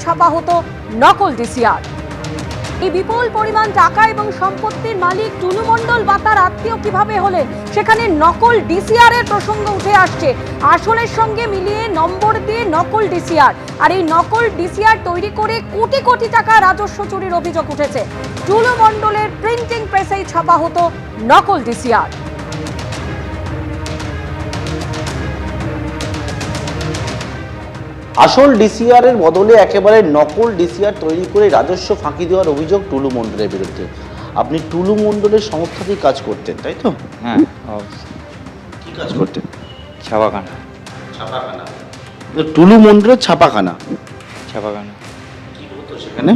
ছাপা হতো নকল ডিসিআর। এই বিপুল পরিমাণ টাকা এবং সম্পত্তির মালিক টুলু মণ্ডল বা তার আত্মীয় কিভাবে হলেন, সেখানে নকল ডিসিআর এর প্রসঙ্গ উঠে আসছে। আসলের সঙ্গে মিলিয়ে নম্বর দিয়ে নকল ডিসিআর, আর এই নকল ডিসিআর তৈরি করে কোটি কোটি টাকা রাজস্ব চুরির অভিযোগ উঠেছে। টুলু মণ্ডলের প্রিন্টিং প্রেসেই ছাপা হতো নকল ডিসিআর। আসল ডিসিআর এর বদলে একেবারে নকল ডিসিআর তৈরি করে রাজস্ব ফাঁকি দেওয়ার অভিযোগ টুলু মণ্ডলের বিরুদ্ধে। আপনি টুলু মণ্ডলের সংস্থাতেই কাজ করতেন, তাই তো? হ্যাঁ, অবশ্যই। কি কাজ করতেন? ছাপাখানা। ছাপাখানা। টুলু মণ্ডলের ছাপাখানা। ছাপাখানা। কি হতো সেখানে?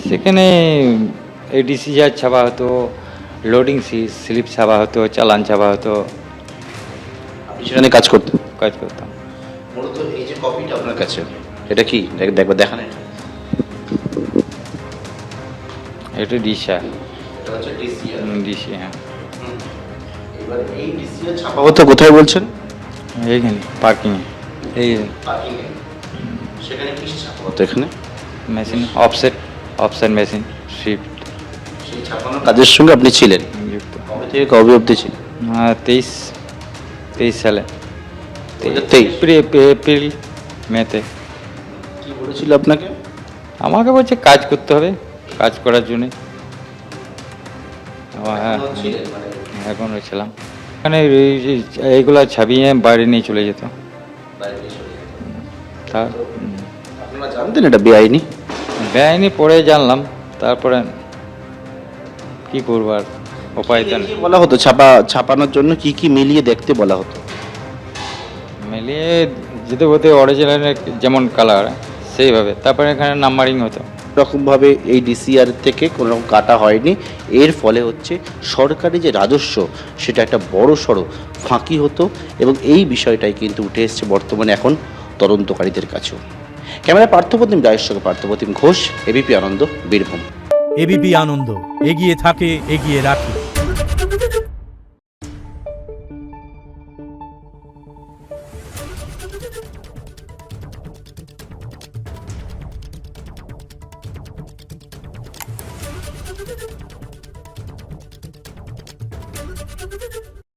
সেখানে এডিসি যা ছাপা হতো, লোডিং স্লিপ ছাপা হতো, চালান ছাপা হতো, আপনি সেখানে কাজ করতেন? কাজ করতাম। মূলত এই যে কপিটা আপনার কাছে, এটা কি দেখবে দেখান? এটা ডিসা। এটা হচ্ছে ডিসিআর। ডিসি, হ্যাঁ। এবার এই ডিসিআর ছাপা হতো কোথায় বলছেন? এইখানে পার্কিংয়ে। এই পার্কিং এ। সেখানে কি ছাপা হতো এখানে? মেশিন, অফসেট মেশিন, শিফট সেই ছাপানোর কাজের সঙ্গে আপনি ছিলেন যুক্ত। কবে থেকে কবে অবধি ছিলেন? 23 সালে, 2023 এপ্রিল মেতে। কি বলেছিল আপনাকে? আমাকে বলছে কাজ করতে হবে, কাজ করার জন্যে। হ্যাঁ, এখনো ছিলেন মানে? এখন ছিলাম এখানে। এইগুলা ছাপিয়ে বাইরে নিয়ে চলে যেত। বাইরে চলে যেতেন। তার আপনারা জানতেন এটা বেআইনি? বেআইনি পরে জানলাম, তারপরে কি করবো, আর উপায় তো কি নেই। কি বলা হতো ছাপানোর জন্য কি কি মিলিয়ে দেখতে বলা হতো? মিলিয়ে যেতে হতে অরিজিনালের যেমন কালার সেইভাবে, তারপরে এখানে নাম্বারিং হতো। রকমভাবে এই ডিসিআর থেকে কোনো রকম কাটা হয়নি। এর ফলে হচ্ছে সরকারি যে রাজস্ব, সেটা একটা বড় সড়ো ফাঁকি হতো, এবং এই বিষয়টাই কিন্তু উঠে এসছে বর্তমানে এখন তদন্তকারীদের কাছেও। ক্যামেরায় পার্থপ্রতিম রায়ের সঙ্গে পার্থপ্রতিম ঘোষ, এবিপি আনন্দ, বীরভূম। এবিপি আনন্দ, এগিয়ে থাকে, এগিয়ে রাখে।